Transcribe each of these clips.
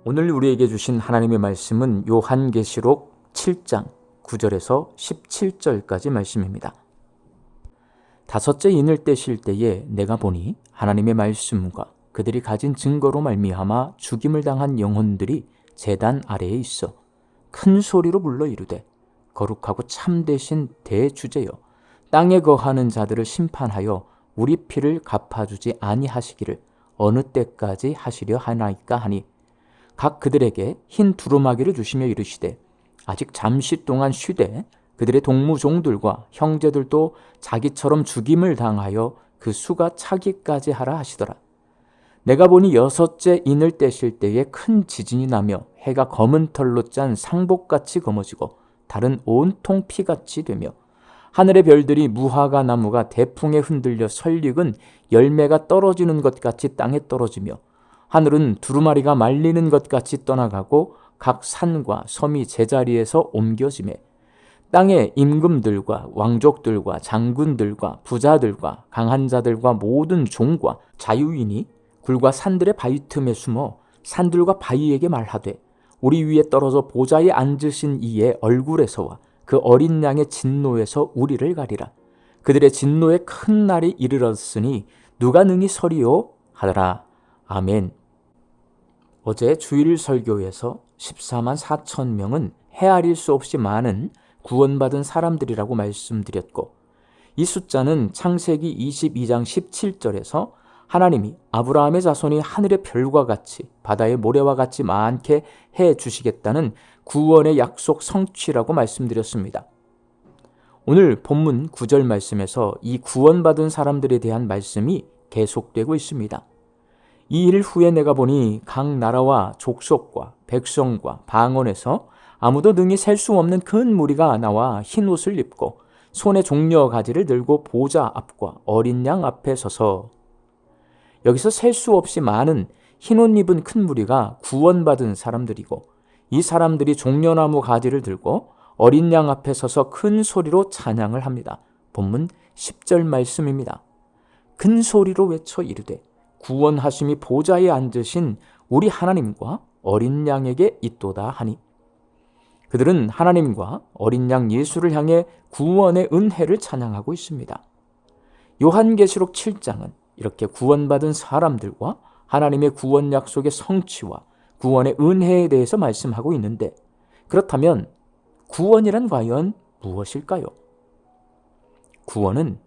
오늘 우리에게 주신 하나님의 말씀은 요한계시록 7장 9절에서 17절까지 말씀입니다. 다섯째 인을 떼실 때에 내가 보니 하나님의 말씀과 그들이 가진 증거로 말미암아 죽임을 당한 영혼들이 제단 아래에 있어 큰 소리로 불러 이르되 거룩하고 참되신 대주제여 땅에 거하는 자들을 심판하여 우리 피를 갚아주지 아니하시기를 어느 때까지 하시려 하나이까 하니 각 그들에게 흰 두루마기를 주시며 이르시되 아직 잠시 동안 쉬되 그들의 동무종들과 형제들도 자기처럼 죽임을 당하여 그 수가 차기까지 하라 하시더라. 내가 보니 여섯째 인을 떼실 때에 큰 지진이 나며 해가 검은 털로 짠 상복같이 검어지고 달은 온통 피같이 되며 하늘의 별들이 무화과 나무가 대풍에 흔들려 설익은 열매가 떨어지는 것 같이 땅에 떨어지며 하늘은 두루마리가 말리는 것 같이 떠나가고 각 산과 섬이 제자리에서 옮겨지매 땅의 임금들과 왕족들과 장군들과 부자들과 강한 자들과 모든 종과 자유인이 굴과 산들의 바위 틈에 숨어 산들과 바위에게 말하되 우리 위에 떨어져 보좌에 앉으신 이의 얼굴에서와 그 어린 양의 진노에서 우리를 가리라. 그들의 진노의 큰 날이 이르렀으니 누가 능히 서리요 하더라. 아멘. 어제 주일 설교에서 14만 4천 명은 헤아릴 수 없이 많은 구원받은 사람들이라고 말씀드렸고 이 숫자는 창세기 22장 17절에서 하나님이 아브라함의 자손이 하늘의 별과 같이 바다의 모래와 같이 많게 해 주시겠다는 구원의 약속 성취라고 말씀드렸습니다. 오늘 본문 9절 말씀에서 이 구원받은 사람들에 대한 말씀이 계속되고 있습니다. 이 일 후에 내가 보니 각 나라와 족속과 백성과 방언에서 아무도 능히 셀 수 없는 큰 무리가 나와 흰 옷을 입고 손에 종려 가지를 들고 보좌 앞과 어린 양 앞에 서서 여기서 셀 수 없이 많은 흰 옷 입은 큰 무리가 구원받은 사람들이고 이 사람들이 종려나무 가지를 들고 어린 양 앞에 서서 큰 소리로 찬양을 합니다. 본문 10절 말씀입니다. 큰 소리로 외쳐 이르되 구원하심이 보좌에 앉으신 우리 하나님과 어린 양에게 있도다 하니 그들은 하나님과 어린 양 예수를 향해 구원의 은혜를 찬양하고 있습니다. 요한계시록 7장은 이렇게 구원받은 사람들과 하나님의 구원 약속의 성취와 구원의 은혜에 대해서 말씀하고 있는데 그렇다면 구원이란 과연 무엇일까요? 구원은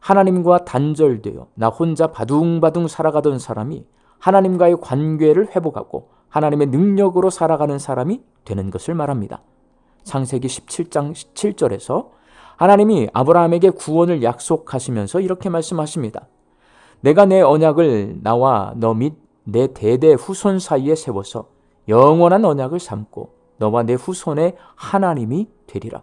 하나님과 단절되어 나 혼자 바둥바둥 살아가던 사람이 하나님과의 관계를 회복하고 하나님의 능력으로 살아가는 사람이 되는 것을 말합니다. 창세기 17장 17절에서 하나님이 아브라함에게 구원을 약속하시면서 이렇게 말씀하십니다. 내가 내 언약을 나와 너 및 내 대대 후손 사이에 세워서 영원한 언약을 삼고 너와 내 후손의 하나님이 되리라.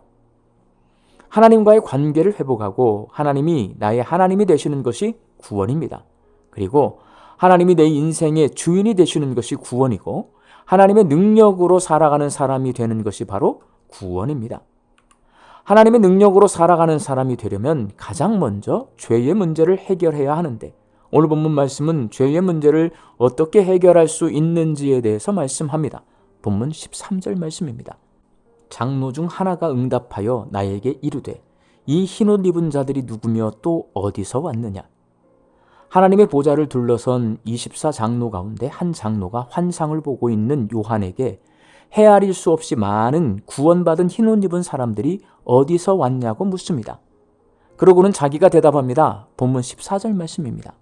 하나님과의 관계를 회복하고 하나님이 나의 하나님이 되시는 것이 구원입니다. 그리고 하나님이 내 인생의 주인이 되시는 것이 구원이고 하나님의 능력으로 살아가는 사람이 되는 것이 바로 구원입니다. 하나님의 능력으로 살아가는 사람이 되려면 가장 먼저 죄의 문제를 해결해야 하는데 오늘 본문 말씀은 죄의 문제를 어떻게 해결할 수 있는지에 대해서 말씀합니다. 본문 13절 말씀입니다. 장로 중 하나가 응답하여 나에게 이르되 이 흰옷 입은 자들이 누구며 또 어디서 왔느냐. 하나님의 보좌를 둘러선 24장로 가운데 한 장로가 환상을 보고 있는 요한에게 헤아릴 수 없이 많은 구원받은 흰옷 입은 사람들이 어디서 왔냐고 묻습니다. 그러고는 자기가 대답합니다. 본문 14절 말씀입니다.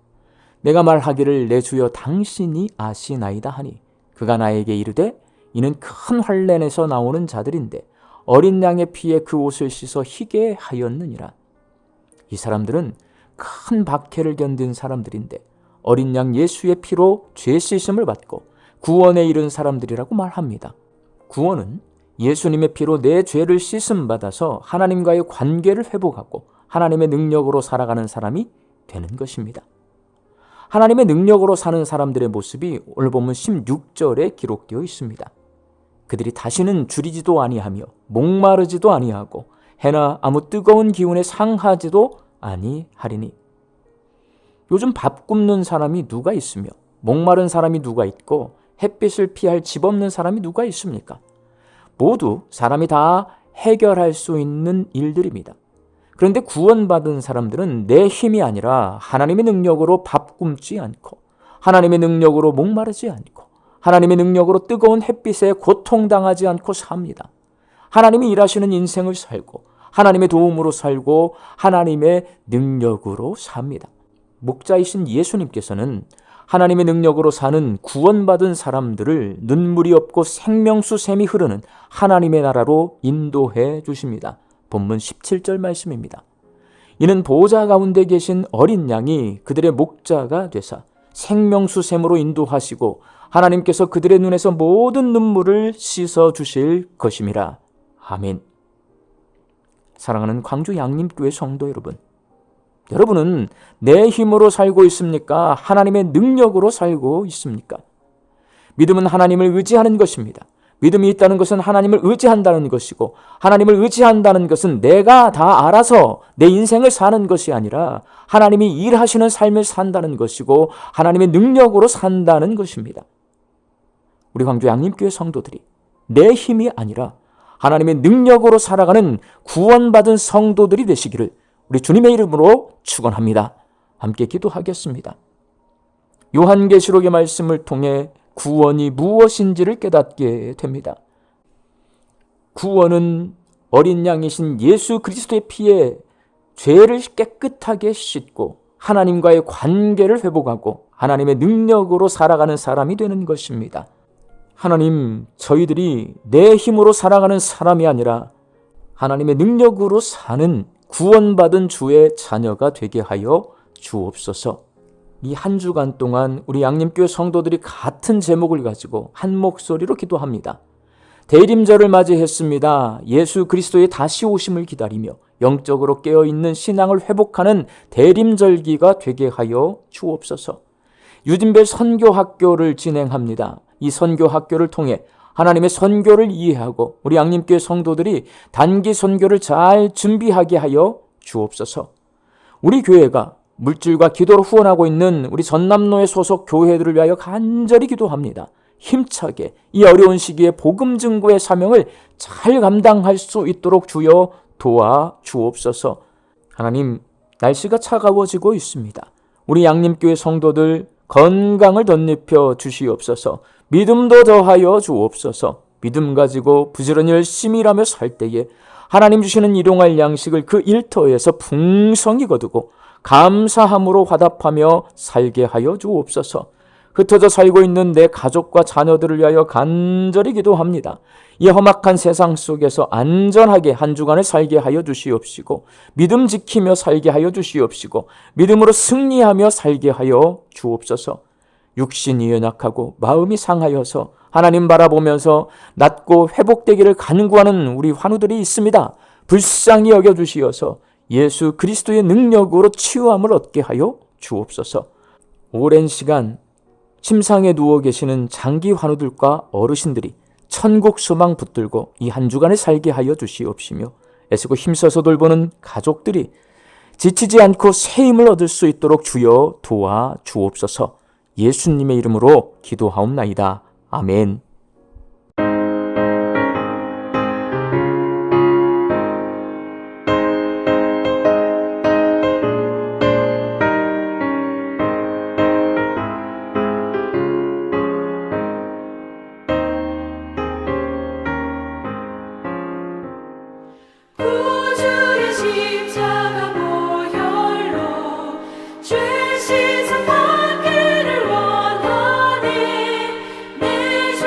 내가 말하기를 내 주여 당신이 아시나이다 하니 그가 나에게 이르되 이는 큰 환난에서 나오는 자들인데 어린 양의 피에 그 옷을 씻어 희게 하였느니라. 이 사람들은 큰 박해를 견딘 사람들인데 어린 양 예수의 피로 죄 씻음을 받고 구원에 이른 사람들이라고 말합니다. 구원은 예수님의 피로 내 죄를 씻음 받아서 하나님과의 관계를 회복하고 하나님의 능력으로 살아가는 사람이 되는 것입니다. 하나님의 능력으로 사는 사람들의 모습이 오늘 본문 16절에 기록되어 있습니다. 그들이 다시는 줄이지도 아니하며 목마르지도 아니하고 해나 아무 뜨거운 기운에 상하지도 아니하리니. 요즘 밥 굶는 사람이 누가 있으며 목마른 사람이 누가 있고 햇빛을 피할 집 없는 사람이 누가 있습니까? 모두 사람이 다 해결할 수 있는 일들입니다. 그런데 구원받은 사람들은 내 힘이 아니라 하나님의 능력으로 밥 굶지 않고, 하나님의 능력으로 목마르지 않고, 하나님의 능력으로 뜨거운 햇빛에 고통당하지 않고 삽니다. 하나님이 일하시는 인생을 살고, 하나님의 도움으로 살고, 하나님의 능력으로 삽니다. 목자이신 예수님께서는 하나님의 능력으로 사는 구원받은 사람들을 눈물이 없고 생명수 샘이 흐르는 하나님의 나라로 인도해 주십니다. 본문 17절 말씀입니다. 이는 보호자 가운데 계신 어린 양이 그들의 목자가 되사 생명수 샘으로 인도하시고 하나님께서 그들의 눈에서 모든 눈물을 씻어 주실 것임이라. 아멘. 사랑하는 광주 양림교회 성도 여러분, 여러분은 내 힘으로 살고 있습니까? 하나님의 능력으로 살고 있습니까? 믿음은 하나님을 의지하는 것입니다. 믿음이 있다는 것은 하나님을 의지한다는 것이고, 하나님을 의지한다는 것은 내가 다 알아서 내 인생을 사는 것이 아니라 하나님이 일하시는 삶을 산다는 것이고, 하나님의 능력으로 산다는 것입니다. 우리 광주 양림교회 성도들이 내 힘이 아니라 하나님의 능력으로 살아가는 구원받은 성도들이 되시기를 우리 주님의 이름으로 축원합니다. 함께 기도하겠습니다. 요한계시록의 말씀을 통해 구원이 무엇인지를 깨닫게 됩니다. 구원은 어린 양이신 예수 그리스도의 피에 죄를 깨끗하게 씻고 하나님과의 관계를 회복하고 하나님의 능력으로 살아가는 사람이 되는 것입니다. 하나님, 저희들이 내 힘으로 살아가는 사람이 아니라 하나님의 능력으로 사는 구원받은 주의 자녀가 되게 하여 주옵소서. 이 한 주간 동안 우리 양림교회 성도들이 같은 제목을 가지고 한 목소리로 기도합니다. 대림절을 맞이했습니다. 예수 그리스도의 다시 오심을 기다리며 영적으로 깨어있는 신앙을 회복하는 대림절기가 되게 하여 주옵소서. 유진벨 선교학교를 진행합니다. 이 선교학교를 통해 하나님의 선교를 이해하고 우리 양림교회 성도들이 단기 선교를 잘 준비하게 하여 주옵소서. 우리 교회가 물질과 기도로 후원하고 있는 우리 전남로의 소속 교회들을 위하여 간절히 기도합니다. 힘차게 이 어려운 시기에 복음 증거의 사명을 잘 감당할 수 있도록 주여 도와 주옵소서. 하나님, 날씨가 차가워지고 있습니다. 우리 양림교회 성도들 건강을 덧입혀 주시옵소서. 믿음도 더하여 주옵소서. 믿음 가지고 부지런히 열심히 일하며 살 때에 하나님 주시는 일용할 양식을 그 일터에서 풍성히 거두고 감사함으로 화답하며 살게 하여 주옵소서. 흩어져 살고 있는 내 가족과 자녀들을 위하여 간절히 기도합니다. 이 험악한 세상 속에서 안전하게 한 주간을 살게 하여 주시옵시고, 믿음 지키며 살게 하여 주시옵시고, 믿음으로 승리하며 살게 하여 주옵소서. 육신이 연약하고 마음이 상하여서 하나님 바라보면서 낫고 회복되기를 간구하는 우리 환우들이 있습니다. 불쌍히 여겨주시어서 예수 그리스도의 능력으로 치유함을 얻게 하여 주옵소서. 오랜 시간 침상에 누워 계시는 장기 환우들과 어르신들이 천국 소망 붙들고 이 한 주간을 살게 하여 주시옵시며, 애쓰고 힘써서 돌보는 가족들이 지치지 않고 새 힘을 얻을 수 있도록 주여 도와 주옵소서. 예수님의 이름으로 기도하옵나이다. 아멘. 죄 씻은 받기를 원하네. 내 죄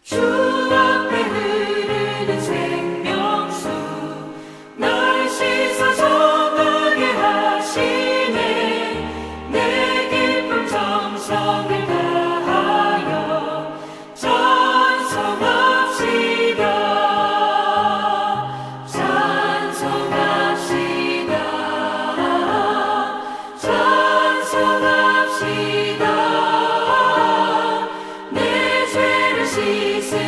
주 앞에 흐르는 생명수 날 씻어 정하게 하시네. 내 기쁨 정성을 다하여 찬송합시다. 찬송합시다. 찬송합시다. 내 죄를 씻으